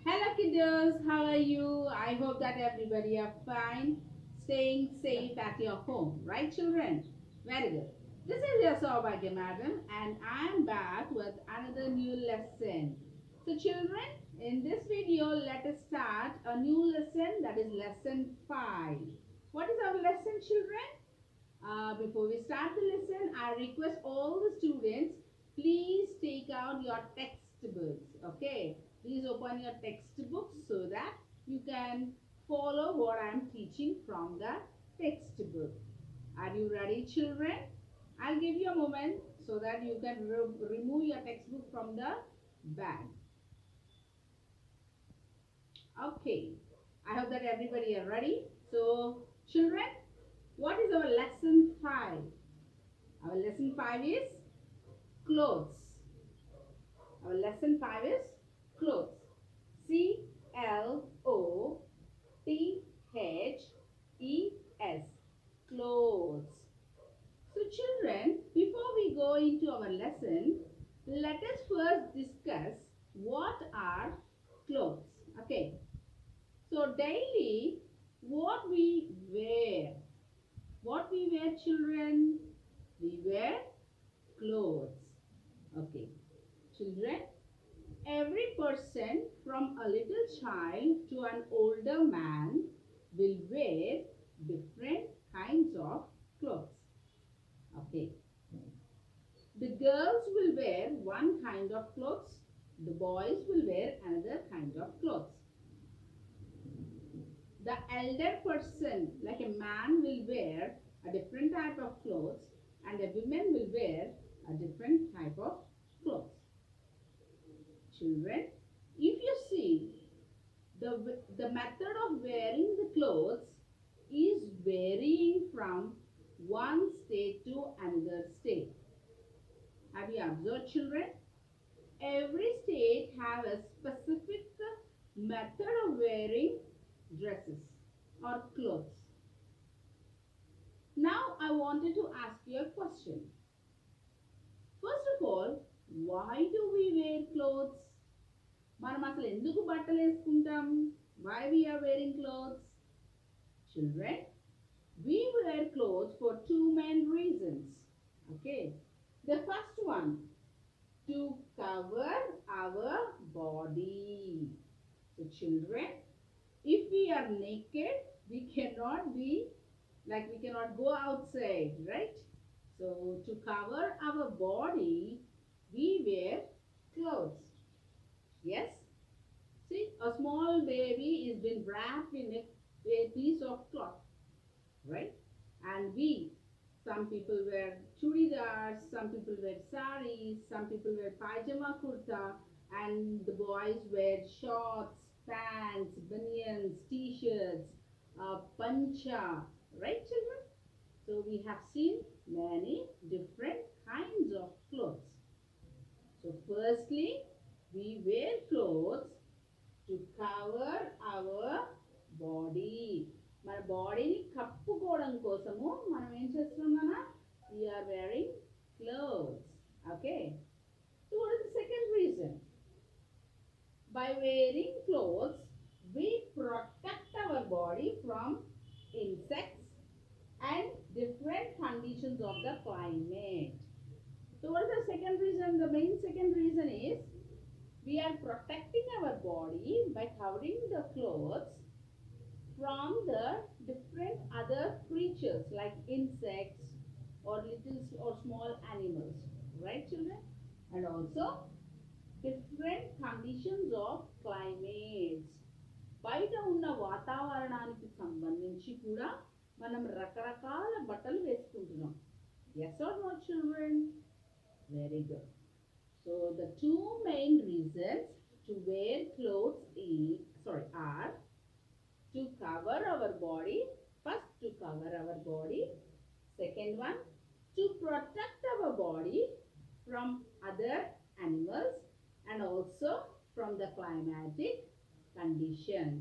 Hello kiddos, how are you? I hope that everybody are fine, staying safe at your home, right children? Very good. This is your Saubhagya madam and I am back with another new lesson. So children, in this video let us start a new lesson, that is lesson 5. What is our lesson children? Before we start the lesson, I request all the students, please take out your textbooks. Okay, please open your textbooks so that you can follow what I am teaching from the textbook. Are you ready, children? I'll give you a moment so that you can remove your textbook from the bag. Okay, I hope that everybody are ready. So, children, what is our lesson 5? Our lesson 5 is clothes. Our lesson 5 is clothes. Clothes. Clothes. So children, before we go into our lesson, let us first discuss what are clothes. Okay. So daily, what we wear. What we wear, children? We wear clothes. Okay. Children, every person from a little child to an older man will wear different kinds of clothes. Okay. The girls will wear one kind of clothes. The boys will wear another kind of clothes. The elder person, like a man, will wear a different type of clothes and a woman will wear a different type of clothes. Children, if you see, the method of wearing the clothes is varying from one state to another state. Have you observed, children? Every state have a specific method of wearing dresses or clothes. Now I wanted to ask you a question. First of all, why do we wear clothes? మనం అసలు ఎందుకు బట్టలు వేసుకుంటాం? Why we are wearing clothes? Children, we wear clothes for two main reasons. Okay. The first one, to cover our body. So children, if we are naked, we cannot be, like we cannot go outside, right? So to cover our body, we wear clothes. Yes? See, a small baby is been wrapped in a piece of cloth, right? And some people wear churidars, some people wear saris, some people wear pajama kurta, and the boys wear shorts, pants, banians, t-shirts, pancha, right children? So we have seen many different kinds of clothes. So firstly, we wear clothes to cover our body. మన బాడీని కప్పుకోవడం కోసము మనం ఏం చేస్తున్నాం? We are wearing clothes. Okay. So what is the second reason? By wearing clothes, we protect our body from insects and different conditions of the climate. So what is the second reason? The main second reason is we are protecting our body by covering the clothes from the different other creatures like insects or little or small animals, right children? And also different conditions of climates. బయట ఉన్న వాతావరణానికి సంబంధించి కూడా మనం రకరకాల బట్టలు వేసుకుంటున్నాం. Yes or no children? Very good. So the two main reasons to wear clothes are to cover our body. First, to cover our body. Second one, to protect our body from other animals and also from the climatic conditions.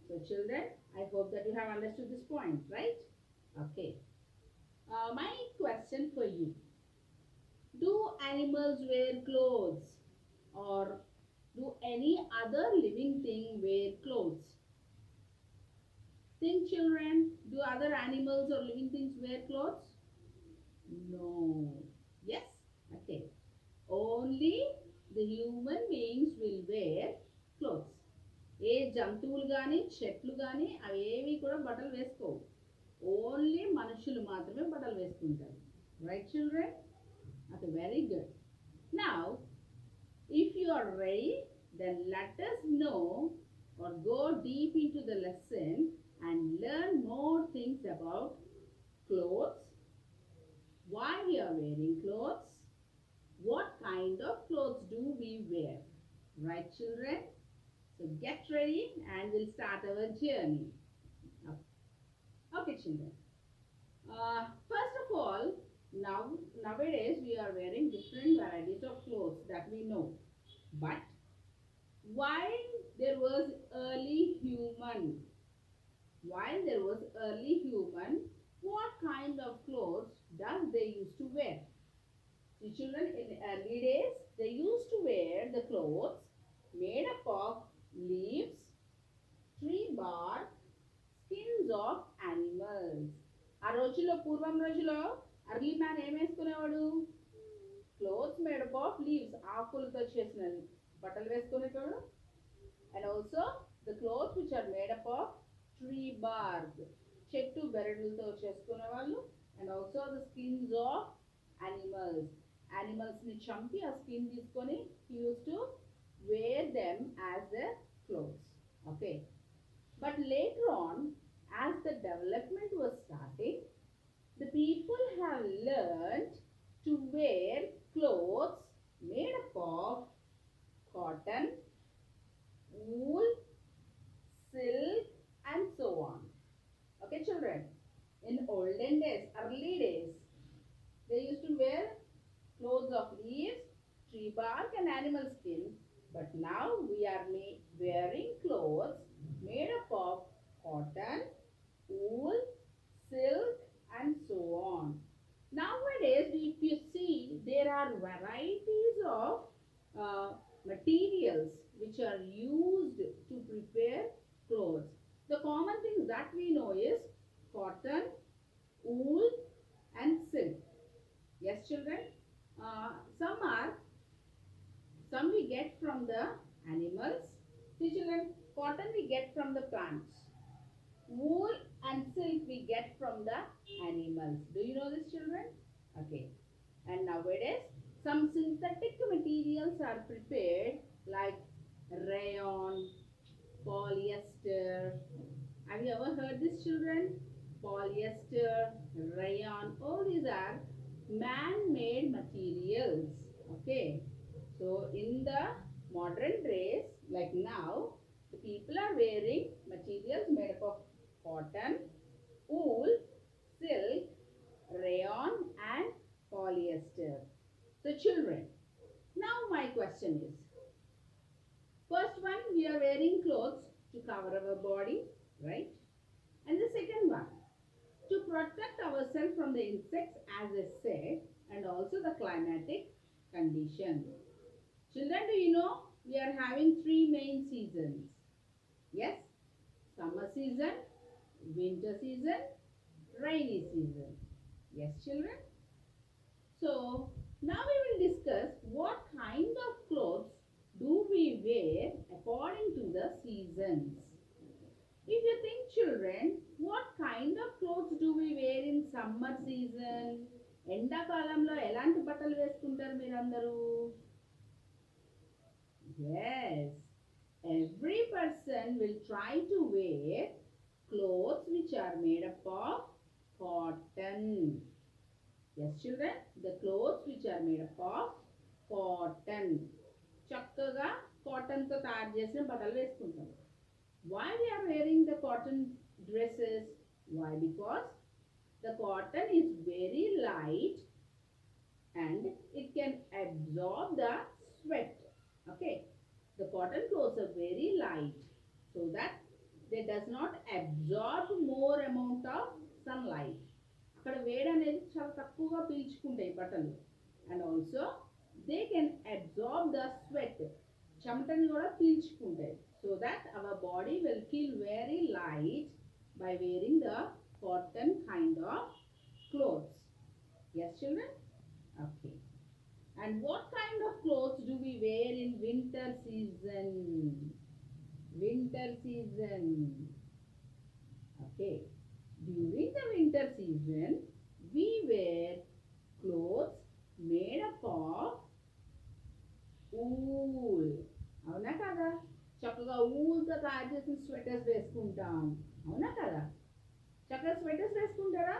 So children, I hope that you have understood this point, right? Okay. My question for you. Do animals wear clothes? Or Do any other living thing wear clothes? Think, children. Do other animals or living things wear clothes? No. Yes? Okay. Only the human beings will wear clothes. ఏ జంతువులు కానీ చెట్లు కానీ అవి ఏవి కూడా బట్టలు వేసుకోవు. Only మనుషులు మాత్రమే బట్టలు వేసుకుంటారు. Right children? Okay, very good. Now, if you are ready, then let us know or go deep into the lesson and learn more things about clothes, why we are wearing clothes, what kind of clothes do we wear. Right, children? So get ready and we'll start our journey. Okay, children. First of all, nowadays we are wearing different varieties of clothes that we know. But there was early human, while there was early human, what kind of clothes does they used to wear? The children in early days, they used to wear the clothes made up of leaves, tree bark, skins of animals. ఆ రోజుల్లో పూర్వం రోజుల్లో early man ఏం వేసుకునేవాడు? Clothes made up of leaves, ఆకులతో చేసిన బట్టలు వేసుకునేటోడు. And also the clothes which are made up of tree bark, చెట్టు బెరడులతో చేసుకునే వాళ్ళు. And also the skins of animals ని చంపి ఆ స్కిన్ తీసుకొని use to wear them as the clothes. Okay, but later on, as the development was starting, the people have learned to wear clothes made up of cotton, wool, silk, and so on. Okay, children? In olden days, early days, they used to wear clothes of leaves, tree bark, and animal skin. But now we are wearing clothes made up of cotton, wool, silk, and so on. Nowadays, if you see, there are varieties of materials which are used to prepare clothes. The common things that we know is cotton, wool, and silk. Yes, children? Some we get from the animals. See, children, cotton we get from the plants. Wool and silk we get from the animals. Do you know this, children? Okay. And nowadays, some synthetic materials are prepared like rayon, polyester. Have you ever heard this, children? Polyester, rayon, all these are man-made materials. Okay. So in the modern days, like now, the people are wearing materials made up of cotton, wool, silk, rayon, and polyester. So children, now my question is, first one, we are wearing clothes to cover our body, right? And the second one, to protect ourselves from the insects, as I said, and also the climatic conditions. Children, do you know we are having 3 main seasons? Yes? Summer season, winter season, rainy season. Yes, children? So, now we will discuss what kind of clothes do we wear according to the seasons. If you think, children, what kind of clothes do we wear in summer season? ఎండాకాలంలో ఎలాంటి బట్టలు వేసుకుంటారు మీరందరూ? Yes, every person will try to wear clothes which are made up of cotton. Yes, children, the clothes which are made up of cotton. చక్కగా cotton తో తయారు చేసిన బట్టలు వేసుకుంటారు. Why we are wearing the cotton dresses? Why? Because the cotton is very light and it can absorb the sweat. Okay, the cotton clothes are very light so that they does not absorb more amount of sunlight. అక్కడ వేడి అనేది చాలా తక్కువగా పీల్చుకుంటాయి బట్టలు. And also they can absorb the sweat. చెమటని కూడా పీల్చుకుంటాయి. So that our body will feel very light by wearing the cotton kind of clothes. Yes, children? Okay. And what kind of clothes do we wear in winter season? Winter season. Okay. During the winter season, we wear clothes made up of wool. అవునా కదా? చక్కగా ఊల్తో తయారు చేసిన sweaters వేసుకుంటాం. అవునా కదా? చక్కగా sweaters వేసుకుంటారా?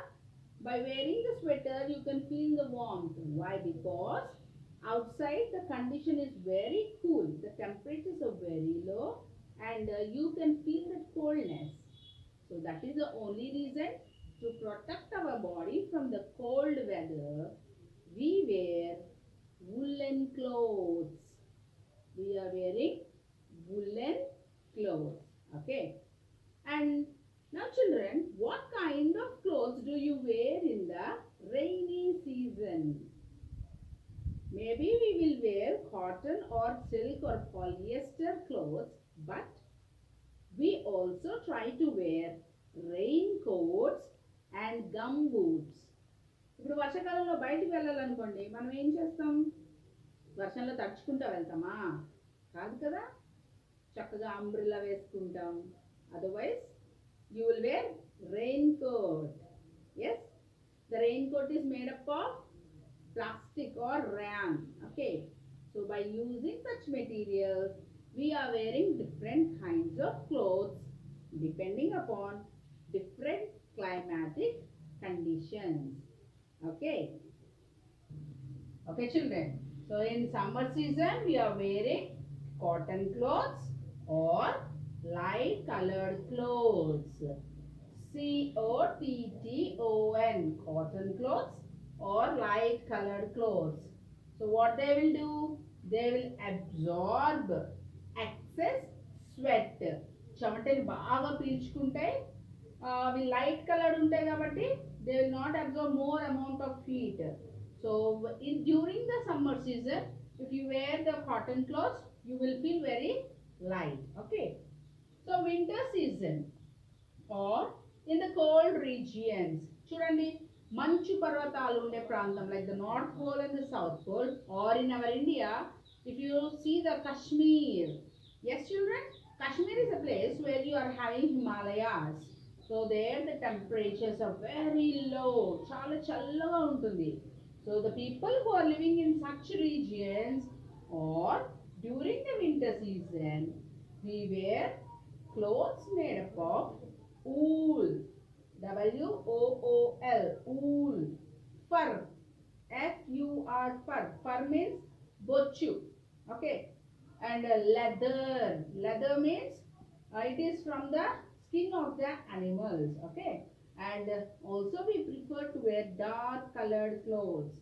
By wearing the sweater, you can feel the warmth. Why? Because outside the condition is very cool. The temperatures are very low and you can feel the coldness. So that is the only reason to protect our body from the cold weather. We wear woolen clothes. We are wearing woolen clothes. Okay. And now children, what kind of clothes do you wear in the rainy season? Maybe we will wear cotton or silk or polyester clothes, but we also try to wear raincoats and gum boots. ఇప్పుడు వర్షాకాలంలో బయటికి వెళ్ళాలనుకోండి, మనం ఏం చేస్తాం? వర్షంలో తడుచుకుంటూ వెళ్తామా? కాదు కదా? చక్కగా అంబ్రెల్లా వేసుకుంటాం. Otherwise, you will wear raincoat. Yes, the raincoat is made up of plastic or rayon. Okay, so by using such materials, we are wearing different kinds of clothes depending upon different climatic conditions. Okay. Okay, children. So in summer season, we are wearing cotton clothes or light colored clothes. Cotton, cotton clothes or light colored clothes. So what they will do? They will absorb excess sweat. చెమటని బాగా పీల్చుకుంటాయి. అవి light coloured ఉంటాయి కాబట్టి they will not absorb more amount of heat. So during the summer season, if you wear the cotton clothes, you will feel very light. Okay. So winter season or in the cold regions. చూడండి, మంచు పర్వతాలు ఉండే ప్రాంతం like the North Pole and the South Pole, or in our India, if you see the Kashmir. Yes, children? Kashmir is a place where you are having Himalayas. So there the temperatures are very low. చాలా చల్లగా ఉంటుంది. So the people who are living in such regions or during the winter season, we wear clothes made up of wool. wool. Wool. Fur. fur. Fur means bochu. Okay. And leather. Leather means it is from the skin of the animals. Okay. And also we prefer to wear dark colored clothes.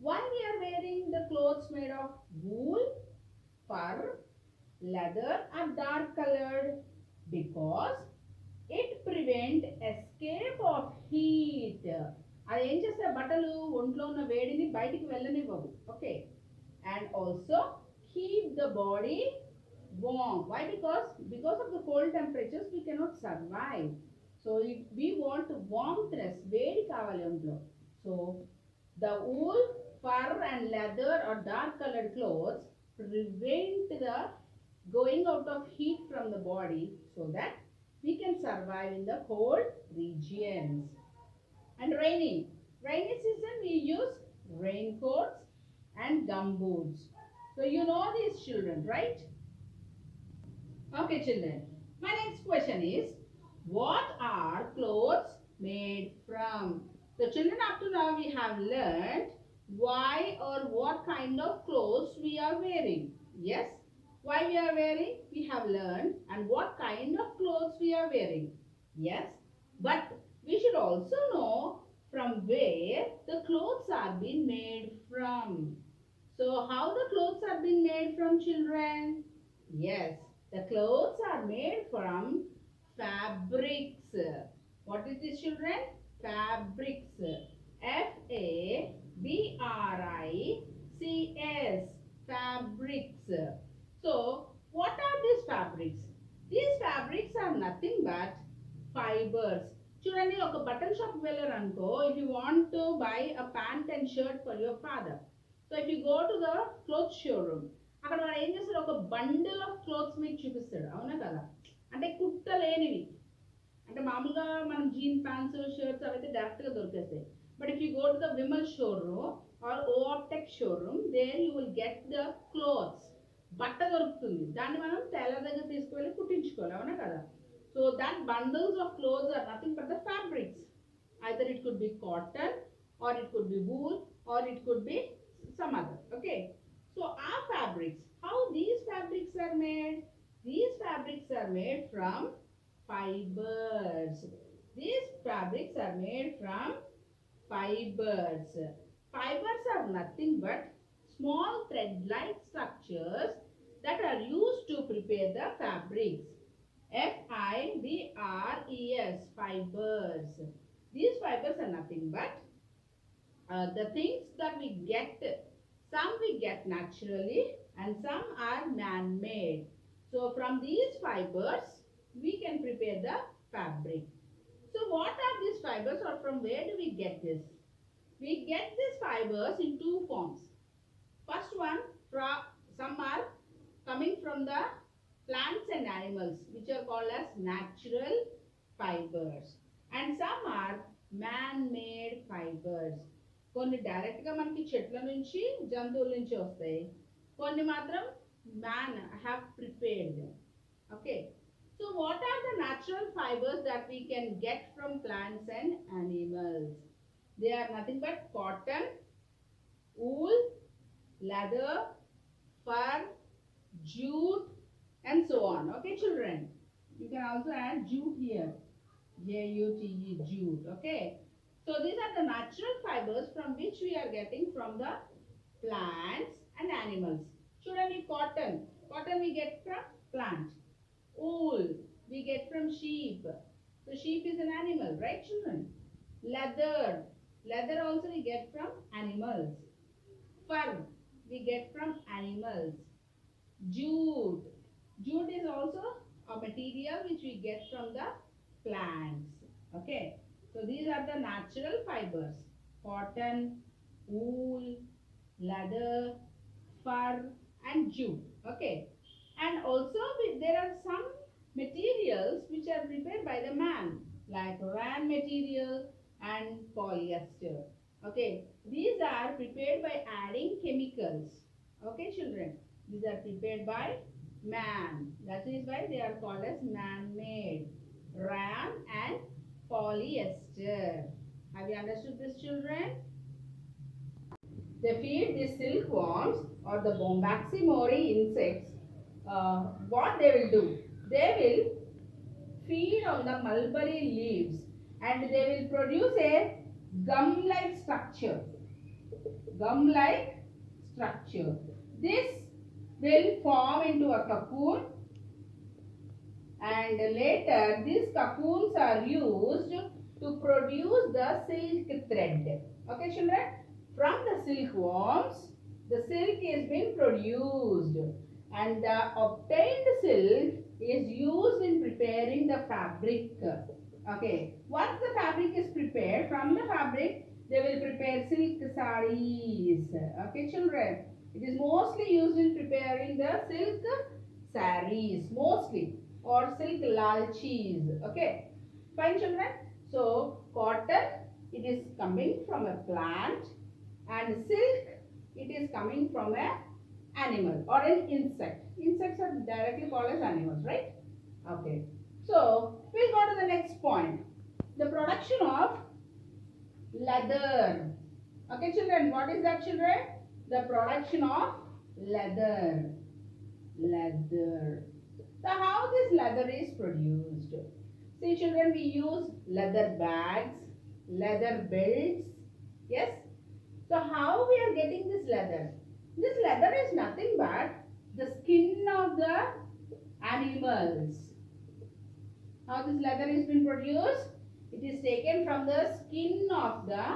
Why we are wearing the clothes made of wool, fur, leather are dark colored? Because it prevent escape of heat. అది ఏం చేస్తే బట్టలు ఒంట్లో ఉన్న వేడిని బయటికి వెళ్ళనివ్వవు. Okay. And also keep the body warm. Why? Because of the cold temperatures we cannot survive. So if we want warmthness, వేడి కావాలి ఒంట్లో. So the wool, fur and leather or dark colored clothes prevent the going out of heat from the body so that we can survive in the cold regions. And rainy season we use raincoats and gum boots. So you know these children, right? Okay, children. My next question is, what are clothes made from? So children, up to now we have learned why or what kind of clothes we are wearing. Yes, why we are wearing, we have learned, and what kind of clothes we are wearing. Yes, but we should also know from where the clothes are being made from. So how the clothes are being made from, children? Yes, the clothes are made from fabrics. What is this, children? Fabrics. Fabrics. Fabrics. So, what are these fabrics? These fabrics are nothing but fibers. చూడండి ఒక బట్టల shop వెళ్ళారనుకో, if you want to buy a pant and shirt for your father, so if you go to the clothes showroom, అక్కడ వాడు ఏం చేస్తాడు, ఒక bundle of clothes మీకు చూపిస్తాడు, అవునా కదా? అంటే కుట్టలేనివి, అంటే మామూలుగా మనం జీన్ ప్యాంట్స్ షర్ట్స్ అవైతే డైరెక్ట్గా దొరికేస్తాయి. But if you go to the Vimal showroom or ఓఆర్టెక్ showroom, there you will get the clothes. బట్ట దొరుకుతుంది, దాన్ని మనం టైలర్ దగ్గర తీసుకువెళ్ళి కుట్టించుకోవాలి, అవునా కదా? So that bundles of clothes are nothing but the fabrics. Either it could be cotton or it could be wool or it could be some other. Okay, so our fabrics, how these fabrics are made? These fabrics are made from fibers. These fabrics are made from fibers. Fibers are nothing but small thread-like structures that are used to prepare the fabrics. Fibres, fibers. These fibers are nothing but the things that we get. Some we get naturally and some are man-made. So from these fibers we can prepare the fabric. So what are these fibers, or from where do we get this? We get these fibers in two forms. First one, some are coming from the plants and animals, which are called as natural fibers, and some are man-made fibers. కొన్ని డైరెక్ట్గా మనకి చెట్ల నుంచి జంతువుల నుంచి వస్తాయి, కొన్ని మాత్రం man have prepared. Okay, so what are the natural fibers that we can get from plants and animals? They are nothing but cotton, wool, leather, fur, jute, and so on. Okay, children, you can also add jute here, J-U-T-E, jute. Okay, so these are the natural fibers from which we are getting from the plants and animals. Children, cotton we get from plant. Wool we get from sheep, so sheep is an animal, right children? Leather also we get from animals. Fur we get from animals. Jute is also a material which we get from the plants. Okay, so these are the natural fibers: cotton, wool, leather, fur, and jute. Okay, and also there are some materials which are prepared by the man, like rayon material and polyester. Okay, these are prepared by adding chemicals. Okay children, these are prepared by man, that is why they are called as man-made, rayon and polyester. Have you understood this children? They feed the silkworms or the bombaximori insects. What they will do? They will feed on the mulberry leaves and they will produce a gum-like structure. This will form into a cocoon, and later these cocoons are used to produce the silk thread. Okay children, from the silkworms the silk is being produced, and the obtained silk is used in preparing the fabric. Okay, once the fabric is prepared, from the fabric they will prepare silk sarees. Okay children, it is mostly used in preparing the silk sarees mostly, or silk lalchis. Okay, fine children. So cotton, it is coming from a plant, and silk, it is coming from a animal or an insect. Insects are directly called as animals, right? Okay, so we'll go to the next point, the production of leather. Okay children, what is that children? The production of leather. So how this leather is produced? See children, we use leather bags, leather belts. Yes, so how we are getting this leather? This leather is nothing but the skin of the animals. How this leather is been produced? It is taken from the skin of the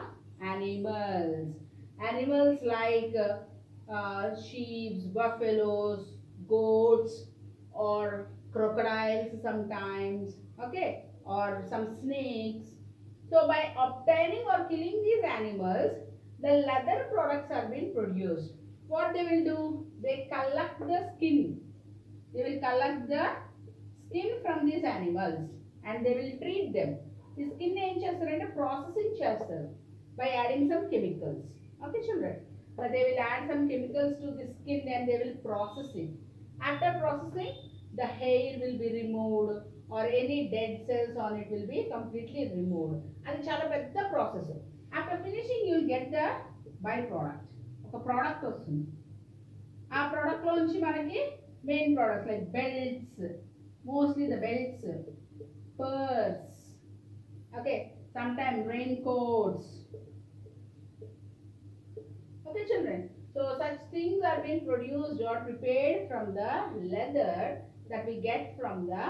animals. Animals like sheep, buffaloes, goats or crocodiles sometimes, okay, or some snakes. So by obtaining or killing these animals, the leather products are being produced. What they will do? They collect the skin. They will collect the skin from these animals and they will treat them. The skin ఏం చేస్తారంటే processing చేస్తారు by adding some chemicals. Okay, children. But they will add some chemicals to the skin and they will process it. After processing, the hair will be removed or any dead cells on it will be completely removed. అది చాలా పెద్ద process. After finishing, you will get the byproduct. ఒక product వస్తుంది. ఆ product లో నుంచి మనకి main products like belts, mostly the belts, purse, okay, sometimes raincoats. Okay, children. So such things are being produced or prepared from the leather that we get from the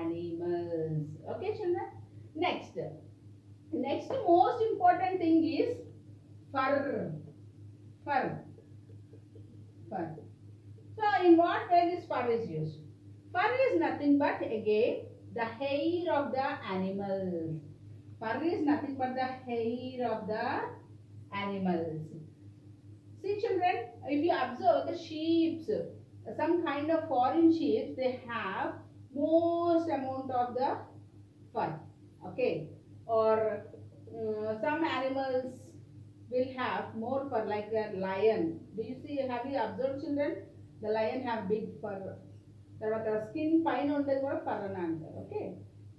animals. Okay, children. Next most important thing is fur. Fur. Fur. So in what way this fur is used? Fur is nothing but again the hair of the animals. Fur is nothing but the hair of the animals. See, children, if you observe the sheep, some kind of foreign sheep, they have most amount of the fur. Okay, or some animals will have more fur, like the lion. Do you see? Have you observed, children? The lion have big fur. తర్వాత skin పైన ఉండేది కూడా for అని అంటారు. Okay,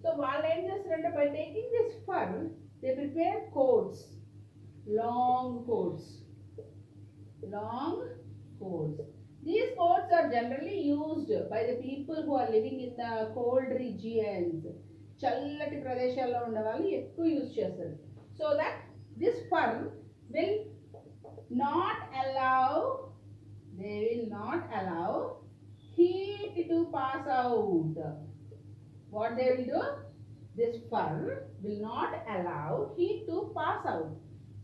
so వాళ్ళు ఏం చేస్తారంటే by taking this fur they prepare coats, long coats. These coats are generally used by the people who are living in the cold regions. చల్లటి ప్రదేశాల్లో ఉండే వాళ్ళు ఎక్కువ యూజ్ చేస్తారు. So that this for will not allow heat to pass out. What they will do? This fur will not allow heat to pass out.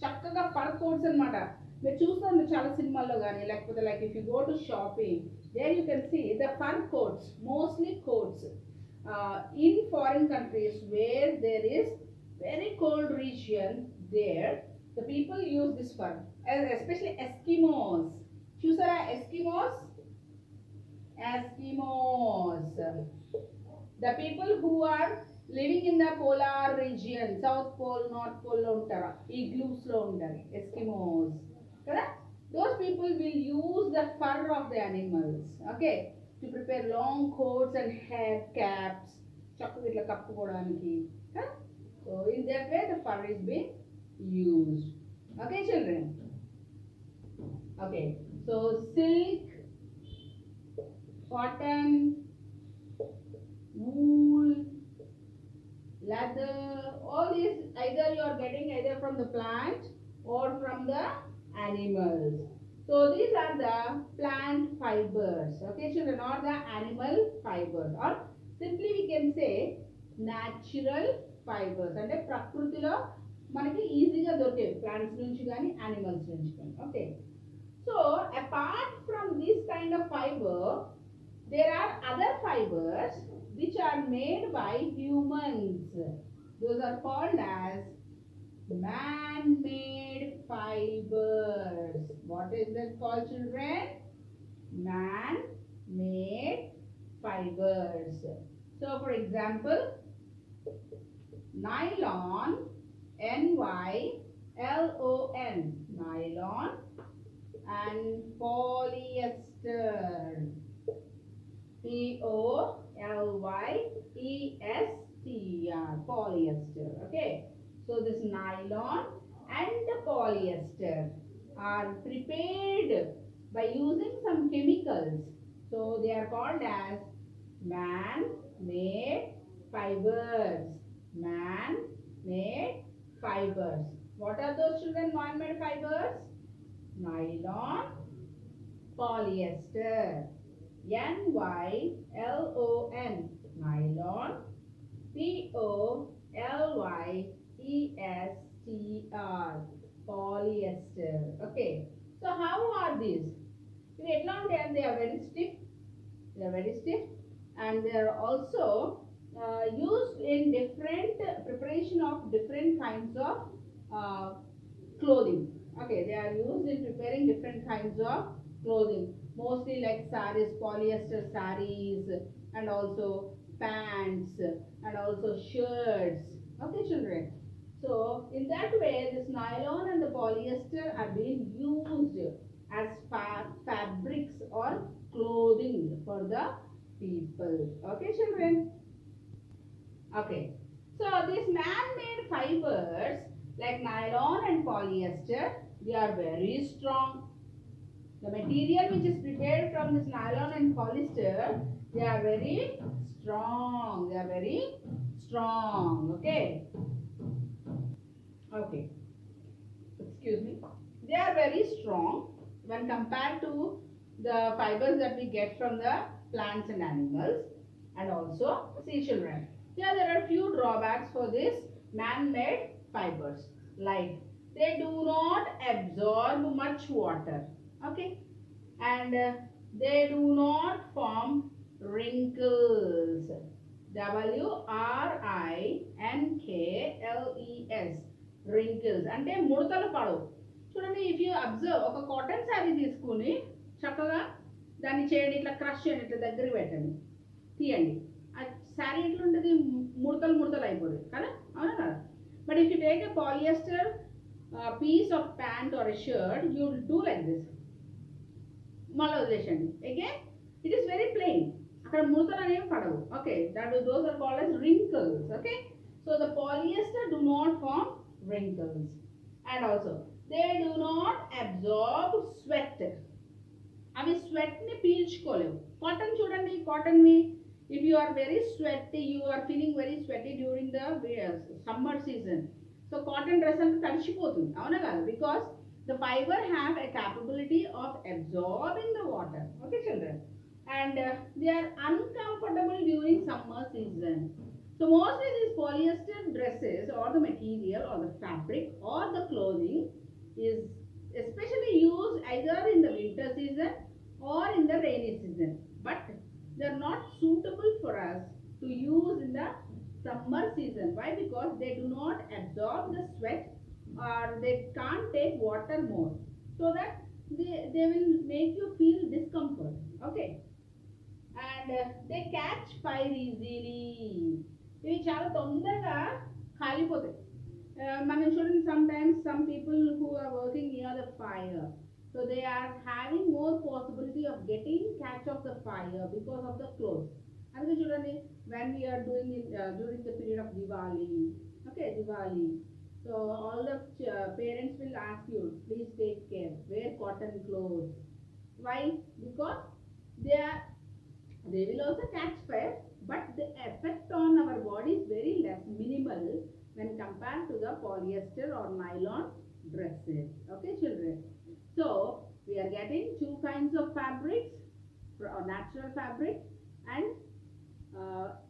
చక్కగా fur coats అన్నమాట. మీరు చూస్తారు చాలా సినిమాల్లో కానీ లేకపోతే like if you go to shopping there you can see the fur coats, mostly coats in foreign countries where there is very cold region, there the people use this fur, especially Eskimos. చూసారా Eskimos? The people who are living in the polar region, South Pole, North Pole లో ఉంటారు, igloos లో ఉంటారు Eskimos కదా. Those people will use the fur of the animals, okay, to prepare long coats and head caps, చక్కగా ఇట్లా కప్పుకోవడానికి. So in that way the fur is being used. Okay, children. Okay, so silk, cotton, wool, leather, all these either you are getting either from the plant or from the animals. So these are the plant fibers, okay, children, or the animal fibers, or simply we can say natural fibers. అంటే ప్రకృతిలో మనకి ఈజీగా దొరికేవి plants నుంచి కానీ animals నుంచి కానీ. Okay, so apart from this kind of fibre there are other fibers which are made by humans. Those are called as man-made fibers. What is that called, children? Man-made fibers. So for example, nylon, Nylon, nylon, and polyester, Polyester, polyester. Okay, so this nylon and the polyester are prepared by using some chemicals. So they are called as man-made fibers. Man-made fibers. What are those, children, man-made fibers? Nylon, polyester. Nylon, nylon, polyester, polyester. Okay, so how are these? They are very stiff They are very stiff, and they are also used in different preparation of different kinds of uh, clothing. Okay, they are used in preparing different kinds of clothing, mostly like saris, polyester saris, and also pants, and also shirts. Okay, children. So in that way, this nylon and the polyester are being used as fabrics or clothing for the people. Okay, children. Okay. So these man-made fibers like nylon and polyester, they are very strong. The material which is prepared from this nylon and polyester, they are very strong. They are very strong. Okay. Okay. Excuse me. They are very strong when compared to the fibers that we get from the plants and animals. And also, see children, here there are few drawbacks for this man-made fibers, like they do not absorb much water, okay, and they do not form wrinkles. WRINKLES, wrinkles అంటే ముడతలు పడవు. చూడండి, if you observe, ఒక cotton sari తీసుకుని చక్కగా దాన్ని చేయండి, ఇట్లా క్రష్ చేయండి, ఇట్లా దగ్గరికి పెట్టండి, తీయండి, ఆ శారీ ఎట్లుంటుంది, ముడతలు ముడతలు అయిపోతుంది కదా, అవునా కదా. But if you take a polyester piece of pant or a shirt, you do like this, మళ్ళీ వదిలేసండి, again it is very plain, అక్కడ ముడతలు అనేవి పడవు. Okay, those are called as wrinkles. Okay, so the polyester do not form wrinkles, and also they do not absorb sweat. అవి sweat ని పీల్చుకోలేవు. Cotton చూడండి, కాటన్ ని if you are very sweaty, you are feeling very sweaty during the summer season, so cotton dress అంతా తడిచిపోతుంది, అవునా కాదు, because the fiber have a capability of absorbing the water. Okay, children, and they are uncomfortable during summer season. So mostly these polyester dresses or the material or the fabric or the clothing is especially used either in the winter season or in the rainy season, but they are not suitable for us to use in the summer season. Why? Because they do not absorb the sweat, or they can't take water more, so that they will make you feel discomfort. Okay, and they catch fire easily. ఇవి చాలా తొందరగా కాలిపోతాయి. మనం చూడండి, sometimes some people who are working near the fire, so they are having more possibility of getting catch of the fire because of the clothes. అందుకే చూడండి, when we are doing it during the period of Diwali, okay, Diwali, so all the parents will ask you, please take care, wear cotton clothes. Why? Because they will also catch fire, but the effect on our body is very less, minimal, when compared to the polyester or nylon dresses. Okay, children. So we are getting two kinds of fabrics, natural fabric and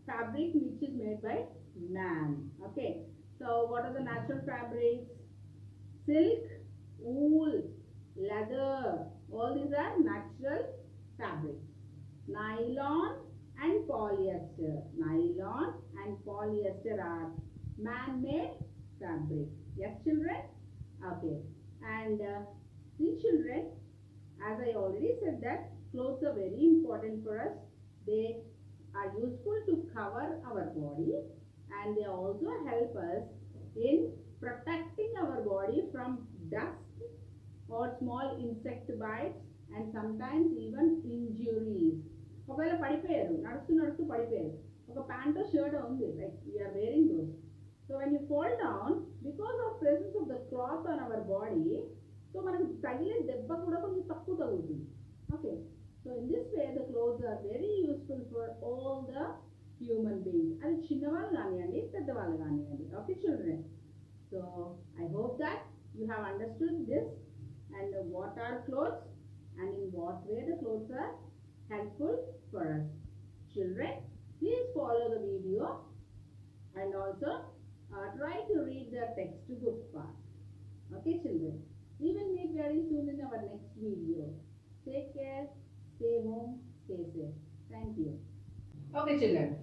fabric which is made by man. Okay. So what are the natural fabrics? Silk, wool, leather, all these are natural fabrics. Nylon and polyester. Nylon and polyester are man-made fabric. Yes, children? Okay. And see children, as I already said that clothes are very important for us. They are useful to cover our body, and they also help us in protecting our body from dust or small insect bites and sometimes even injuries. ఒకవేళ పడిపోయారు, నడుస్తూ నడుస్తూ పడిపోయారు, ఒక ప్యాంటో shirt ఉంది, like we are wearing those, so when you fall down, because of presence of the cloth on our body, so మనకు తగిలే దెబ్బ కూడా కొంచెం తక్కువ తగులుతుంది. Okay, so in this way the clothes are very useful for all the human beings. అది చిన్నవాళ్ళు కానివ్వండి, పెద్దవాళ్ళు కానివ్వండి. Okay children, so I hope that you have understood this and what are clothes and in what way the clothes are helpful for us. Children, please follow the video and also try to read the textbook part. Okay children, we will meet very soon in our next video. Take care, stay home, stay safe. Thank you. Okay, children.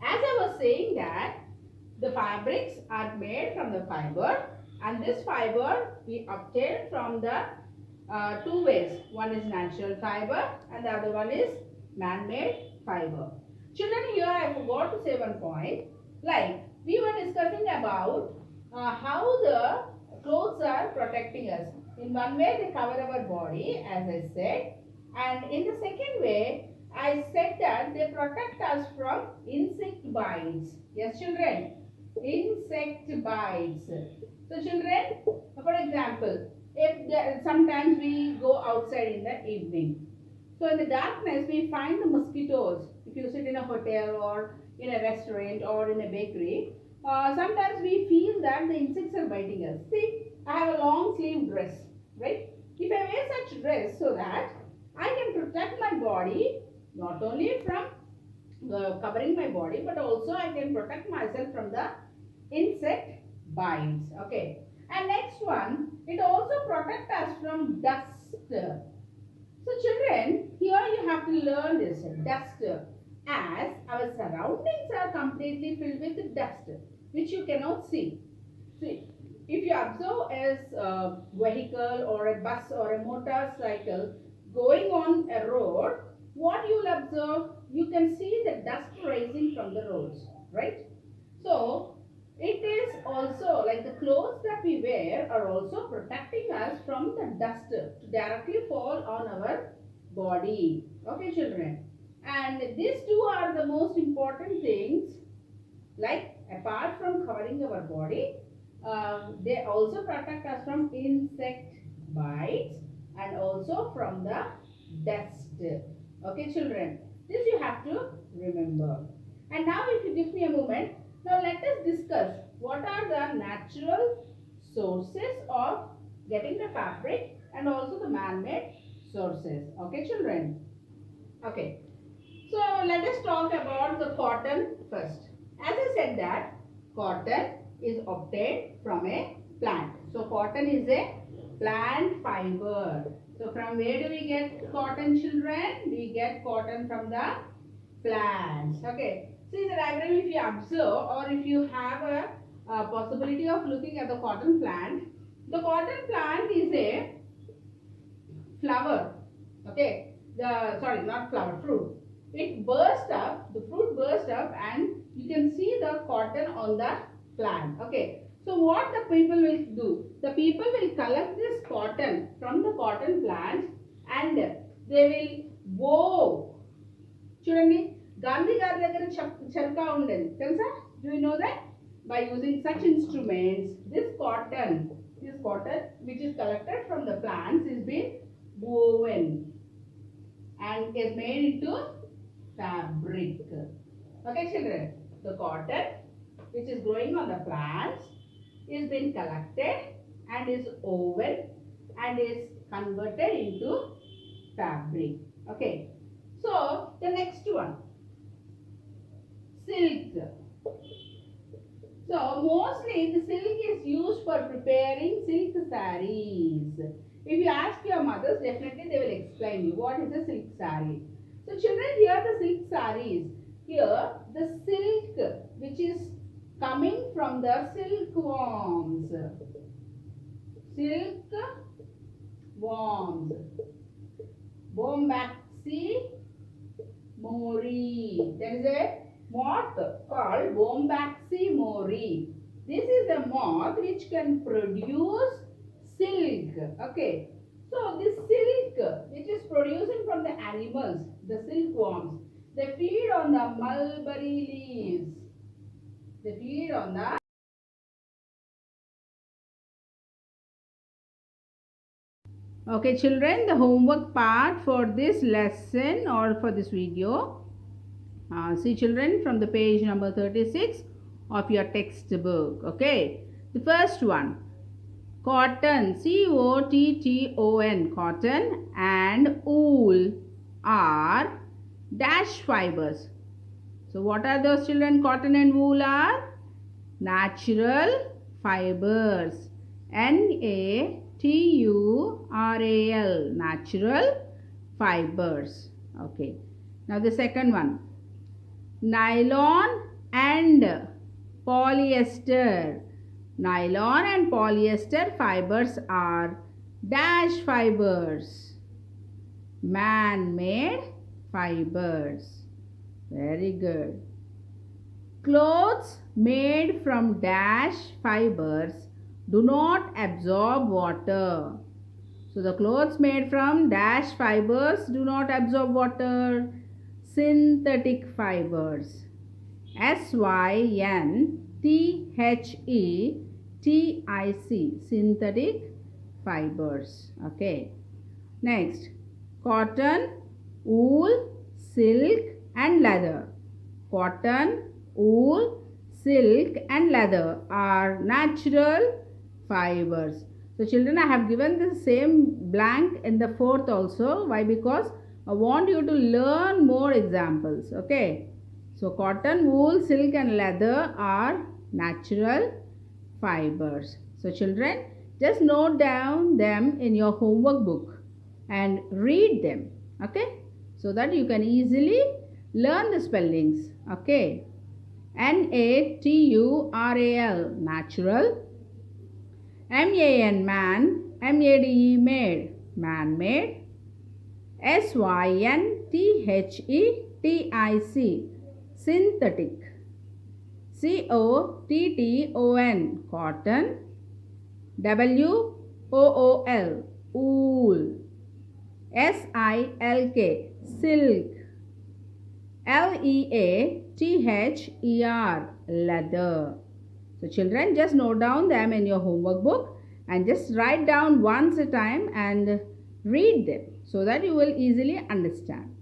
As I was saying that the fabrics are made from the fiber, and this fiber we obtain from the two ways. One is natural fiber and the other one is man-made fiber. Children, here I forgot to say one point. Like we were discussing about how the clothes are protecting us. In one way they cover our body, as I said, and in the second way I said that they protect us from insect bites. Yes, children, insect bites. So children, for example, if sometimes we go outside in the evening, so in the darkness we find the mosquitoes. If you sit in a hotel or in a restaurant or in a bakery, sometimes we feel that the insects are biting us. See, I have a long sleeve dress, right? If I wear such dress so that I can protect my body not only from covering my body, but also I can protect myself from the insect bites. Okay. And next one, it also protects us from dust. So children, here you have to learn this dust, as our surroundings are completely filled with dust which you cannot see. See, if you observe a vehicle or a bus or a motorcycle going on a road, what you will observe? You can see the dust rising from the roads, right? So, it is also like the clothes that we wear are also protecting us from the dust to directly fall on our body. Okay, children. And these two are the most important things, like apart from covering our body, they also protect us from insect bites and also from the dust. Okay, children, this you have to remember. And now if you give me a moment, now let us discuss what are the natural sources of getting the fabric and also the man-made sources. Okay, children. Okay, so let us talk about the cotton first. As I said that cotton is obtained from a plant. So cotton is a plant fiber. So from where do we get cotton, children? We get cotton from the plants. Okay. So in the diagram, if you observe or if you have a possibility of looking at the cotton plant, the cotton plant is a flower. Okay. The sorry, not flower, fruit. It burst up, the fruit burst up, and you can see the cotton on the plant. Okay. So what the people will do? The people will collect this cotton from the cotton plant and they will wove. చూడండి గాంధీ గారి దగ్గర చరకా ఉండేది తెలుసా? Do you know that? By using such instruments, this cotton which is collected from the plants is being woven and is made into fabric. Okay, children. The cotton which is growing on the plants is being collected and is woven and is converted into fabric. Okay. So the next one, silk. So mostly the silk is used for preparing silk sarees. If you ask your mothers, definitely they will explain you what is a silk saree. So children, here the silk sarees. Here the silk which is coming from the silkworms. Silkworms. Bombaxi mori. There is a moth called Bombaxi mori. This is a moth which can produce silk. Okay. So this silk which is producing from the animals, the silkworms, they feed on the mulberry leaves. They feed on the Okay, children, the homework part for this lesson or for this video. See, children, from the page number 36 of your textbook. Okay, the first one, cotton, C-O-T-T-O-N, cotton and wool are dash fibers. So, what are those, children? Cotton and wool are natural fibers. Natural fibers. Okay. Now the second one. nylon and polyester. Nylon and polyester fibers are dash fibers. Man-made fibers. Very good. Clothes made from dash fibers do not absorb water. So the clothes made from dash fibers do not absorb water. Synthetic fibers. synthetic. Synthetic fibers. Okay. Next, cotton, wool, silk and leather. Cotton, wool, silk and leather are natural fibers. So children, I have given the same blank in the fourth also. Why? Because I want you to learn more examples. Okay. So cotton, wool, silk and leather are natural fibers. So children, just note down them in your homework book and read them. Okay. So that you can easily learn the spellings. Okay. natural, natural. man, man. made, made, man made. synthetic, synthetic. cotton, cotton. wool, wool. silk, silk. leather, leather. So children, just note down them in your homework book and just write down once a time and read them so that you will easily understand.